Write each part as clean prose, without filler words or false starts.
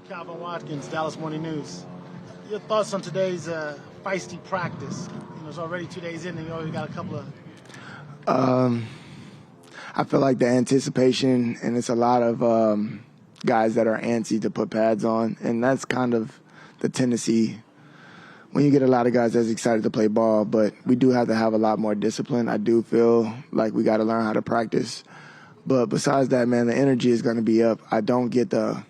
Calvin Watkins, Dallas Morning News. Your thoughts on today's feisty practice? It's already 2 days in, and you already got a couple of. I feel like the anticipation, and it's a lot of guys that are antsy to put pads on, and that's kind of the tendency when you get a lot of guys that's excited to play ball. But we do have to have a lot more discipline. I do feel like we got to learn how to practice. But besides that, man, the energy is going to be up. I don't get the,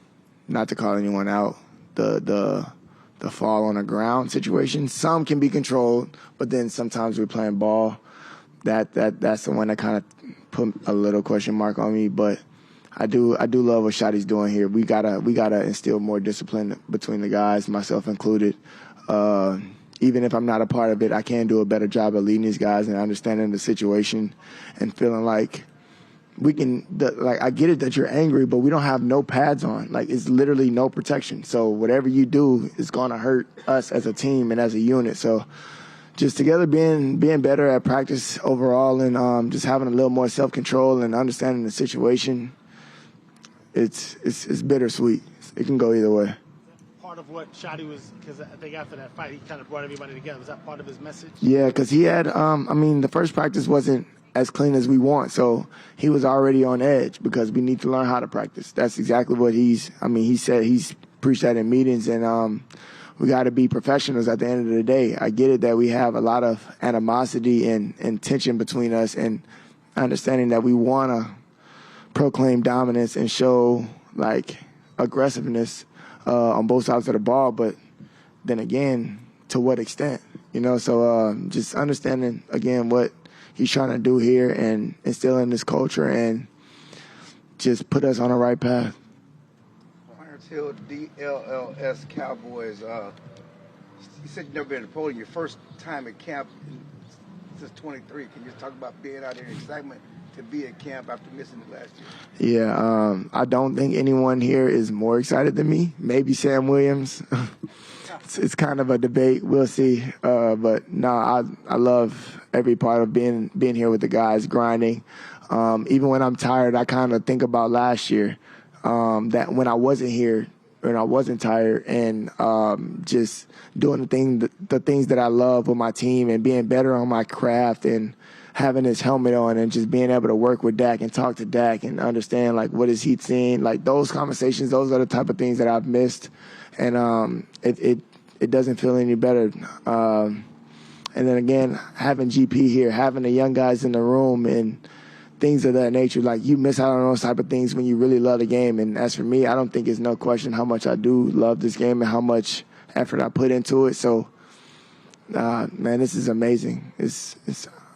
not to call anyone out, the fall on the ground situation. Some can be controlled, but then sometimes we're playing ball. That's the one that kind of put a little question mark on me. But I do love what Shotty's doing here. We gotta instill more discipline between the guys, myself included. Even if I'm not a part of it, I can do a better job of leading these guys and understanding the situation and feeling like we can. I get it that you're angry, but we don't have no pads on. Like, it's literally no protection. So whatever you do is gonna hurt us as a team and as a unit. So just together being better at practice overall and just having a little more self-control and understanding the situation, it's bittersweet. It can go either way. Part of what Shotty was, because I think after that fight, he kind of brought everybody together. Was that part of his message? Yeah, because he had, the first practice wasn't as clean as we want, so he was already on edge because we need to learn how to practice. That's exactly what he said. He's preached that in meetings, and we got to be professionals at the end of the day. I get it that we have a lot of animosity and tension between us, and understanding that we want to proclaim dominance and show, like, aggressiveness on both sides of the ball, but then again, to what extent? So just understanding, again, what he's trying to do here and instilling this culture and just put us on the right path. Clarence Hill, DLLS Cowboys. You said you've never been to Poland. Your first time at camp since 23. Can you just talk about being out there and excitement to be at camp after missing it last year? Yeah, I don't think anyone here is more excited than me. Maybe Sam Williams. It's kind of a debate. We'll see. But no, I love every part of being here with the guys, grinding. Even when I'm tired, I kind of think about last year, that when I wasn't here and I wasn't tired, and just doing the things that I love with my team and being better on my craft and having his helmet on and just being able to work with Dak and talk to Dak and understand, like, what is he seeing? Like, those conversations, those are the type of things that I've missed. And it doesn't feel any better. And then, again, having GP here, having the young guys in the room and things of that nature, like, you miss out on those type of things when you really love the game. And as for me, I don't think it's no question how much I do love this game and how much effort I put into it. So, man, this is amazing.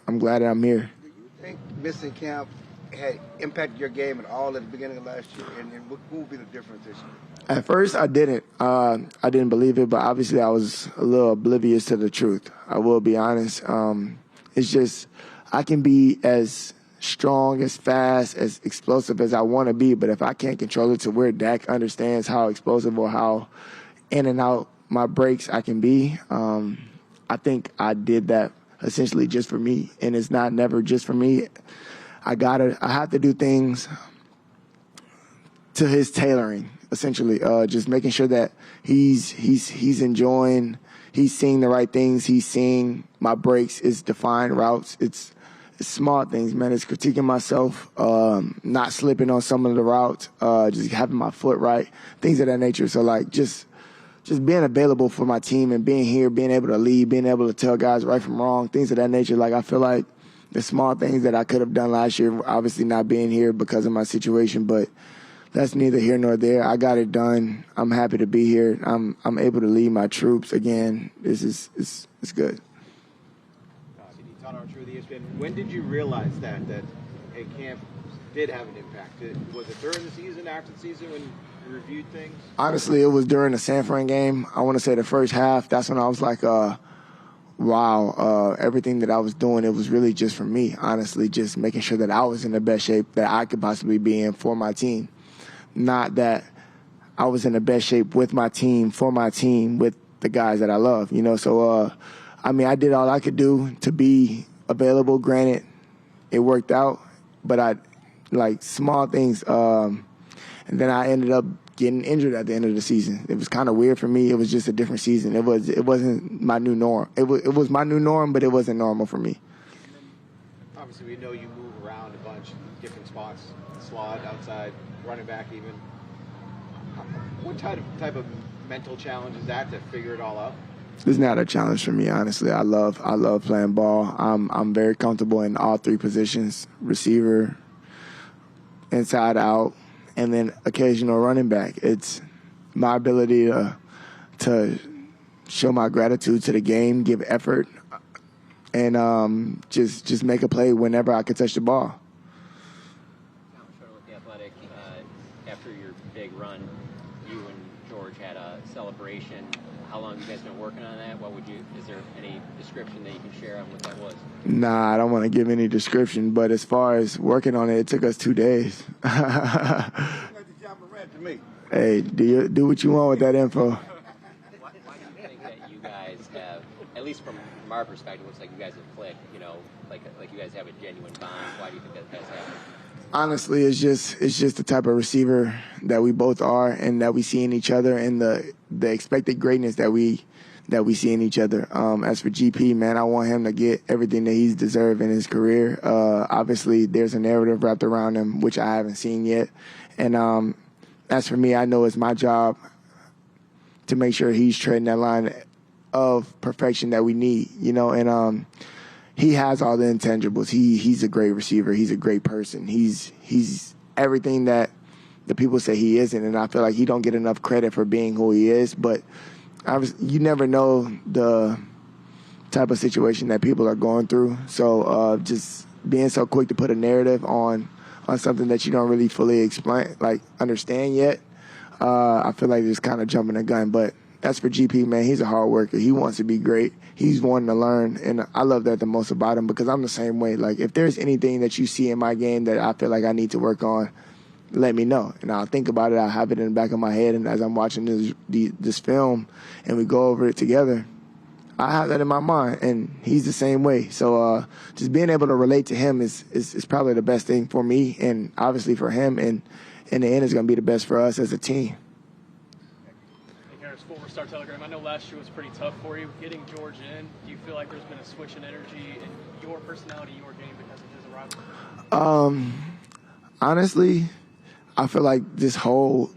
I'm glad that I'm here. Do you think missing camp had impacted your game at all at the beginning of last year? And what would be the difference this year? At first, I didn't. I didn't believe it, but obviously I was a little oblivious to the truth. I will be honest. It's just I can be as strong, as fast, as explosive as I want to be, but if I can't control it to where Dak understands how explosive or how in and out my breaks I can be, I think I did that essentially just for me, and it's never just for me. I have to do things to his tailoring, essentially, just making sure that he's enjoying, he's seeing the right things, he's seeing my breaks, it's defined routes, it's small things, man. It's critiquing myself, not slipping on some of the routes, just having my foot right, things of that nature. So, like, just being available for my team and being here, being able to lead, being able to tell guys right from wrong, things of that nature. Like, I feel like the small things that I could have done last year, obviously not being here because of my situation, but that's neither here nor there. I got it done. I'm happy to be here. I'm able to lead my troops again. It's good. When did you realize that a camp did have an impact? Was it during the season, after the season, when you reviewed things? Honestly, it was during the San Fran game. I want to say the first half. That's when I was like, wow, everything that I was doing, it was really just for me, honestly, just making sure that I was in the best shape that I could possibly be in for my team. Not that I was in the best shape with my team, for my team, with the guys that I love, So, I did all I could do to be available. Granted, it worked out, but I, like, small things. And then I ended up getting injured at the end of the season. It was kind of weird for me. It was just a different season. It wasn't my new norm. It was my new norm, but it wasn't normal for me. Obviously, we know you move around a bunch, different spots, slot, outside, running back even. What type of mental challenge is that to figure it all out? It's not a challenge for me, honestly. I love playing ball. I'm very comfortable in all three positions: receiver, inside out, and then occasional running back. It's my ability to show my gratitude to the game, give effort, and just make a play whenever I can touch the ball. With the Athletic, after your big run, you and George had a celebration. How long have you guys been working on that? Is there any description that you can share on what that was? Nah, I don't want to give any description, but as far as working on it, it took us 2 days. Hey, do what you want with that info. Why do you think that you guys have, at least from our perspective, it looks like you guys have clicked, like you guys have a genuine bond? Why do you think that has happened? Honestly, it's just the type of receiver that we both are and that we see in each other, and the expected greatness that we see in each other. As for GP, man, I want him to get everything that he's deserved in his career. Obviously, there's a narrative wrapped around him, which I haven't seen yet. And as for me, I know it's my job to make sure he's treading that line of perfection that we need, and he has all the intangibles. He's a great receiver. He's a great person. He's everything that the people say he isn't, and I feel like he don't get enough credit for being who he is. But you never know the type of situation that people are going through. So just being so quick to put a narrative on something that you don't really fully understand yet, I feel like it's kind of jumping the gun. But as for GP, man, he's a hard worker. He wants to be great. He's wanting to learn, and I love that the most about him because I'm the same way. Like, if there's anything that you see in my game that I feel like I need to work on, let me know, and I'll think about it. I'll have it in the back of my head, and as I'm watching this film and we go over it together, I have that in my mind, and he's the same way. So just being able to relate to him is probably the best thing for me, and obviously for him, and in the end, it's going to be the best for us as a team. Former Star Telegram, I know last year was pretty tough for you. Getting George in, do you feel like there's been a switch in energy in your personality, your game, because of his arrival? Honestly, I feel like this whole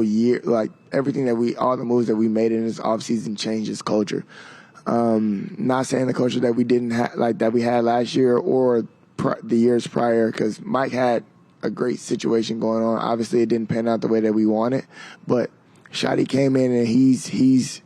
year, like everything all the moves that we made in this offseason changed his culture. Not saying the culture that we didn't have, like that we had last year or the years prior, because Mike had a great situation going on. Obviously, it didn't pan out the way that we wanted, but Shotty came in and he's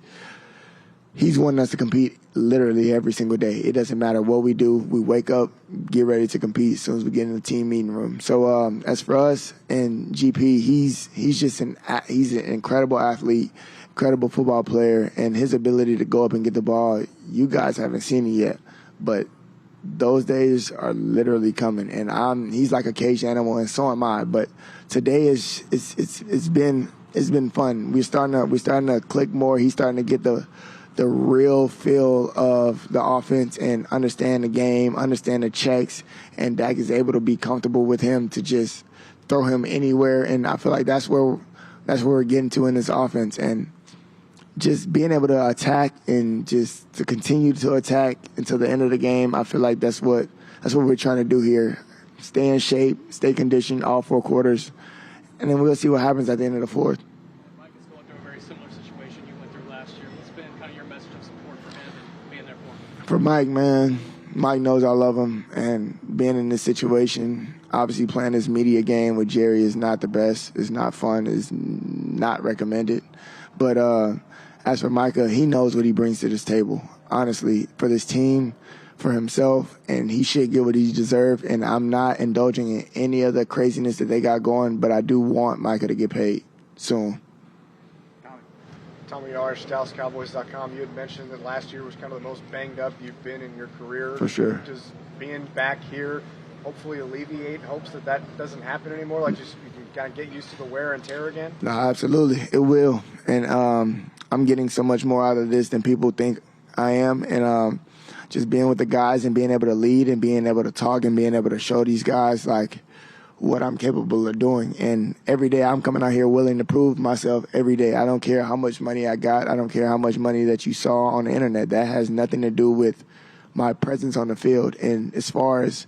wanting us to compete literally every single day. It doesn't matter what we do. We wake up, get ready to compete as soon as we get in the team meeting room. So as for us and GP, he's an incredible athlete, incredible football player, and his ability to go up and get the ball, you guys haven't seen it yet, but those days are literally coming. And he's like a caged animal, and so am I. But today it's been fun. We're starting to click more. He's starting to get the real feel of the offense and understand the game, understand the checks, and Dak is able to be comfortable with him to just throw him anywhere. And I feel like that's where we're getting to in this offense. And just being able to attack and just to continue to attack until the end of the game, I feel like that's what we're trying to do here. Stay in shape, stay conditioned all 4 quarters. And then we'll see what happens at the end of the fourth. Mike is going through a very similar situation you went through last year. What's been kind of your message of support for him and being there for him? For Mike, man, Mike knows I love him. And being in this situation, obviously playing this media game with Jerry is not the best. It's not fun. It's not recommended. But as for Micah, he knows what he brings to this table, honestly, for this team, for himself, and he should get what he deserves. And I'm not indulging in any of the craziness that they got going, but I do want Micah to get paid soon. Tommy Yarsh, DallasCowboys.com. You had mentioned that last year was kind of the most banged up you've been in your career. For sure. Does being back here hopefully alleviate hopes that doesn't happen anymore? Like just you can kind of get used to the wear and tear again? No, absolutely. It will. And I'm getting so much more out of this than people think I am. And just being with the guys and being able to lead and being able to talk and being able to show these guys like what I'm capable of doing. And every day I'm coming out here willing to prove myself every day. I don't care how much money I got. I don't care how much money that you saw on the internet. That has nothing to do with my presence on the field. And as far as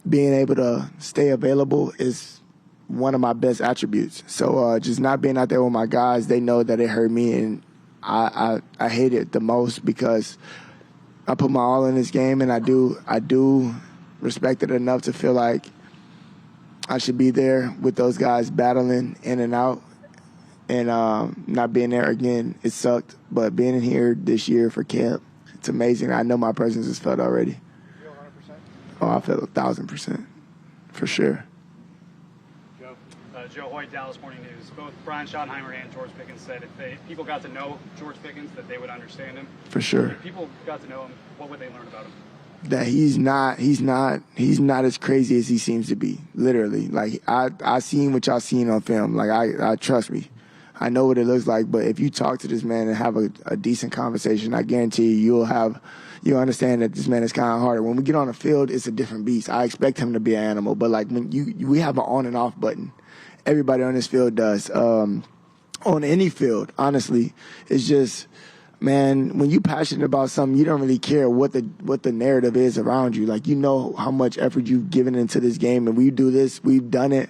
being able to stay available is one of my best attributes. So just not being out there with my guys, they know that it hurt me, and I hate it the most because I put my all in this game, and I do respect it enough to feel like I should be there with those guys battling in and out. And not being there again, it sucked. But being in here this year for camp, it's amazing. I know my presence is felt already. You feel 100%? Oh, I feel 1,000%, for sure. Joe Hoyt, Dallas Morning News. Both Brian Schottenheimer and George Pickens said if people got to know George Pickens, that they would understand him. For sure. If people got to know him, what would they learn about him? That he's not as crazy as he seems to be. Literally, like I seen what y'all seen on film. Like I trust me, I know what it looks like. But if you talk to this man and have a decent conversation, I guarantee you'll understand that this man is kind of harder. When we get on the field, it's a different beast. I expect him to be an animal, but like when we have an on and off button. Everybody on this field does. On any field, honestly, it's just, man, when you're passionate about something, you don't really care what the narrative is around you. Like, you know how much effort you've given into this game, and we do this, we've done it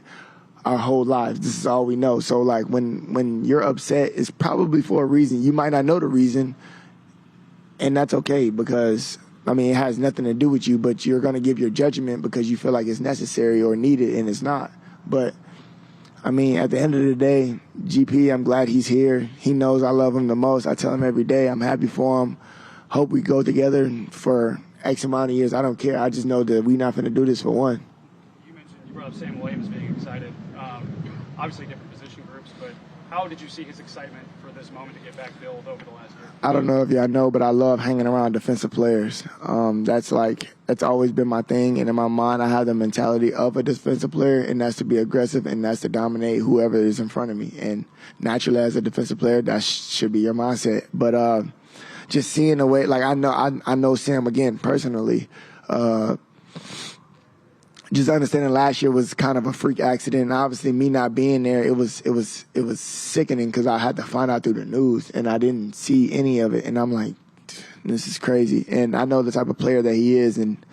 our whole lives. This is all we know. So, like, when you're upset, it's probably for a reason. You might not know the reason, and that's okay because, I mean, it has nothing to do with you, but you're going to give your judgment because you feel like it's necessary or needed, and it's not. But I mean, at the end of the day, GP, I'm glad he's here. He knows I love him the most. I tell him every day I'm happy for him. Hope we go together for X amount of years. I don't care. I just know that we're not going to do this for one. You brought up Sam Williams being excited. Obviously different position groups, but how did you see his excitement for this moment to get back filled over the last year? I don't know if y'all know, but I love hanging around defensive players. That's always been my thing. And in my mind, I have the mentality of a defensive player, and that's to be aggressive, and that's to dominate whoever is in front of me. And naturally, as a defensive player, that should be your mindset. But just seeing the way, like I know Sam again personally. Just understanding last year was kind of a freak accident. And obviously, me not being there, it was sickening because I had to find out through the news, and I didn't see any of it. And I'm like, this is crazy. And I know the type of player that he is, and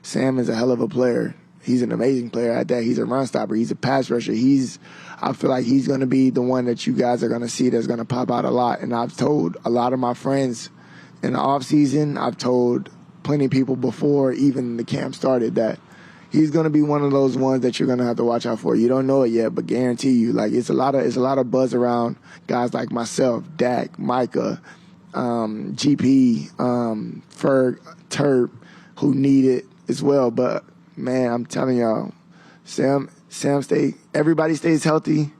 Sam is a hell of a player. He's an amazing player at that. He's a run stopper. He's a pass rusher. I feel like he's going to be the one that you guys are going to see that's going to pop out a lot. And I've told a lot of my friends in the offseason, I've told plenty of people before even the camp started that he's going to be one of those ones that you're going to have to watch out for. You don't know it yet, but guarantee you, like it's a lot of buzz around guys like myself, Dak, Micah, GP, Ferg, Turp, who need it as well. But man, I'm telling y'all, Sam everybody stays healthy.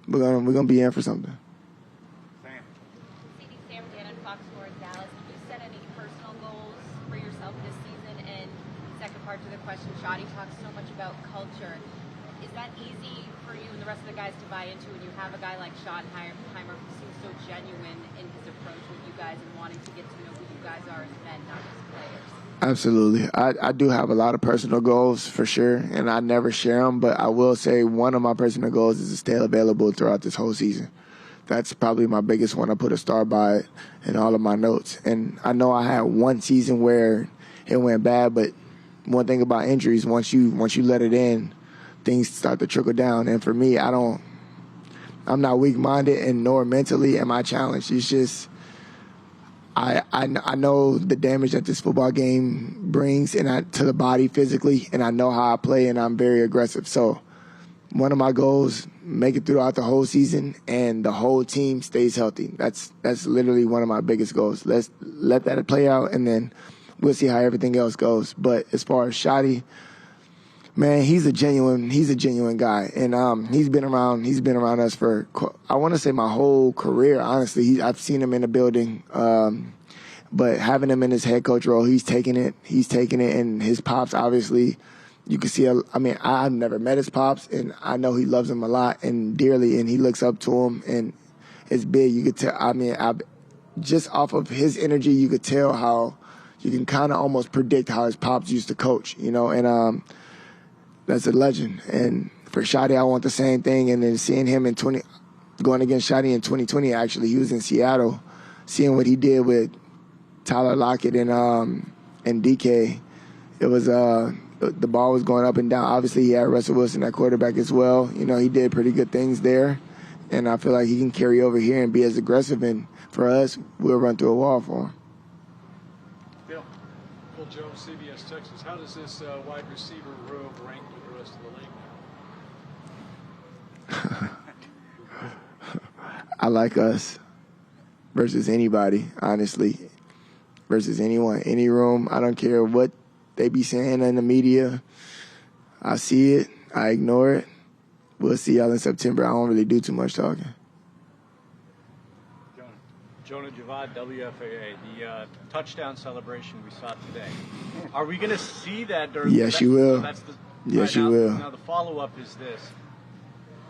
We're gonna be in for something. CeeDee Lamb, Fox Sports Dallas. Have you set any personal goals for yourself this season? And second part to the question, Shotty talks so much about culture. Is that easy for you and the rest of the guys to buy into when you have a guy like Schottenheimer who seems so genuine in his approach with you guys and wanting to get to know who you guys are as men, not just players? Absolutely. I do have a lot of personal goals for sure, and I never share them, but I will say one of my personal goals is to stay available throughout this whole season. That's probably my biggest one. I put a star by it in all of my notes. And I know I had one season where it went bad, but one thing about injuries, once you let it in, things start to trickle down. And for me, I'm not weak-minded, and nor mentally am I challenged. It's just I know the damage that this football game brings to the body physically, and I know how I play, and I'm very aggressive. So one of my goals, make it throughout the whole season, and the whole team stays healthy. That's literally one of my biggest goals. Let's let that play out, and then we'll see how everything else goes. But as far as Shotty, man, he's a genuine guy, and he's been around us for, I want to say, my whole career. Honestly, I've seen him in the building, but having him in his head coach role, he's taking it, and his pops, obviously, you can see. I've never met his pops, and I know he loves him a lot and dearly, and he looks up to him, and it's big. You could tell. Just off of his energy, you could tell how you can kind of almost predict how his pops used to coach, and that's a legend. And for Shotty, I want the same thing. And then seeing him going against Shotty in 2020, actually, he was in Seattle, seeing what he did with Tyler Lockett and DK, it was the ball was going up and down. Obviously, he had Russell Wilson at quarterback as well. You know, he did pretty good things there. And I feel like he can carry over here and be as aggressive. And for us, we'll run through a wall for him. Bill Jones, CBS Texas. How does this wide receiver room rank with the rest of the league? I like us versus anybody, honestly, versus anyone, any room. I don't care what they be saying in the media. I see it. I ignore it. We'll see y'all in September. I don't really do too much talking. Jonah Javad, WFAA. The touchdown celebration we saw today. Are we going to see that during? Yes, you will. Yes, you will. Now the follow-up is this.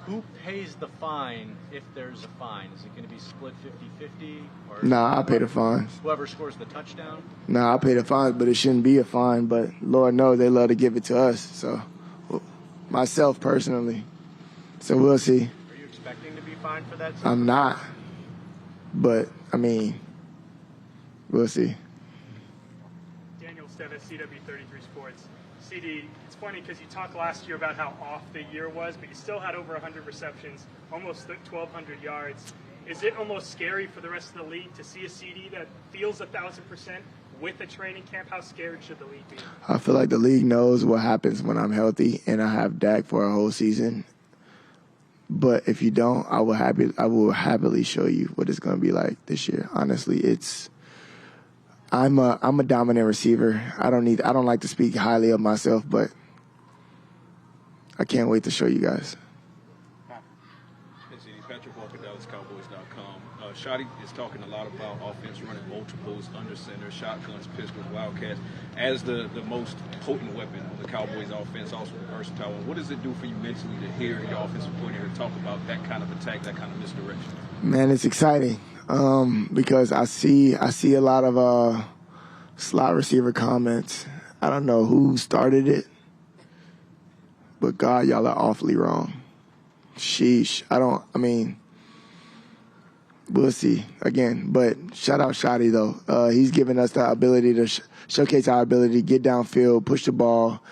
Who pays the fine if there's a fine? Is it going to be split 50-50? Nah, I'll pay the fines. Whoever scores the touchdown? Nah, I'll pay the fines, but it shouldn't be a fine. But Lord knows they love to give it to us. So, myself personally. So we'll see. Are you expecting to be fined for that? I'm not. But, I mean, we'll see. Daniel Stevis, CW33 Sports. CeeDee, it's funny because you talked last year about how off the year was, but you still had over 100 receptions, almost 1,200 yards. Is it almost scary for the rest of the league to see a CeeDee that feels 1,000% with a training camp? How scared should the league be? I feel like the league knows what happens when I'm healthy and I have Dak for a whole season. But if you don't, I will happily show you what it's going to be like this year. Honestly, I'm a dominant receiver. I don't like to speak highly of myself, but I can't wait to show you guys. Patrick Walker, DallasCowboys.com. Shotty is talking a lot about offense, running multiples, under center, shotguns, pistols, wildcats, as the most potent weapon on the Cowboys offense, also the versatile one. What does it do for you mentally to hear your offensive coordinator talk about that kind of attack, that kind of misdirection? Man, it's exciting because I see a lot of slot receiver comments. I don't know who started it, but God, y'all are awfully wrong. Sheesh. We'll see again. But shout out Shotty, though. He's given us the ability to showcase our ability to get downfield, push the ball,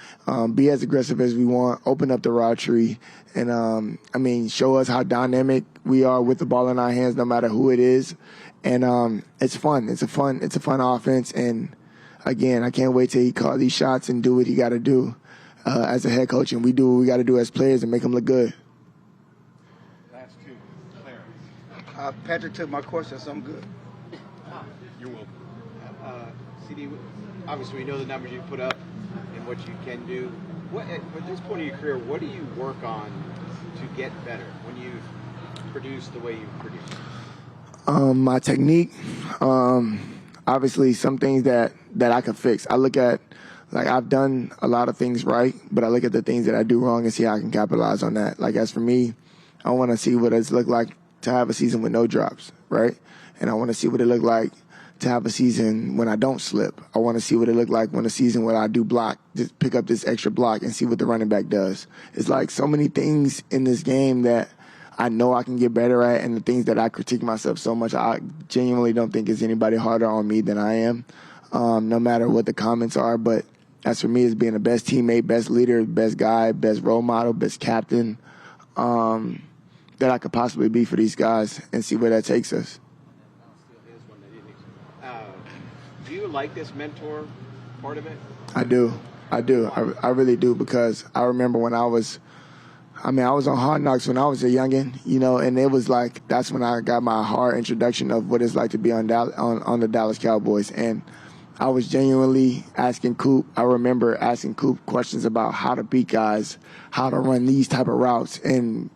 be as aggressive as we want, open up the route tree, and, show us how dynamic we are with the ball in our hands no matter who it is. And it's fun. It's a fun offense. And, again, I can't wait till he call these shots and do what he got to do as a head coach. And we do what we got to do as players and make them look good. Patrick took my question, so I'm good. You're welcome. CeeDee, obviously we know the numbers you put up and what you can do. At this point in your career, what do you work on to get better when you produce the way you produce? My technique, obviously some things that I can fix. I look at, I've done a lot of things right, but I look at the things that I do wrong and see how I can capitalize on that. As for me, I want to see what it's look like to have a season with no drops, right? And I want to see what it look like to have a season when I don't slip. I want to see what it look like when a season where I do block, just pick up this extra block and see what the running back does. It's so many things in this game that I know I can get better at, and the things that I critique myself so much, I genuinely don't think it's anybody harder on me than I am, no matter what the comments are. But as for me, it's being the best teammate, best leader, best guy, best role model, best captain, that I could possibly be for these guys and see where that takes us. Do you like this mentor part of it? I do. I really do, because I remember when I was on Hard Knocks when I was a youngin', and it was that's when I got my hard introduction of what it's like to be on the Dallas Cowboys. And I was genuinely asking Coop. I remember asking Coop questions about how to beat guys, how to run these type of routes, and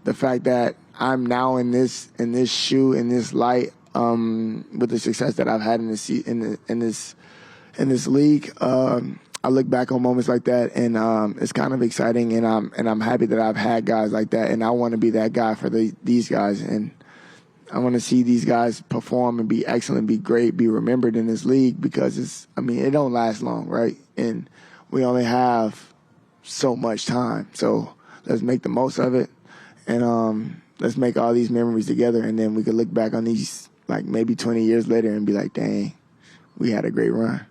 the fact that I'm now in this shoe, in this light, with the success that I've had in this league, I look back on moments like that, and it's kind of exciting, and I'm happy that I've had guys like that, and I want to be that guy for these guys, and I want to see these guys perform and be excellent, be great, be remembered in this league, because it don't last long, right? And we only have so much time. So let's make the most of it, and let's make all these memories together, and then we could look back on these like maybe 20 years later and be like, dang, we had a great run.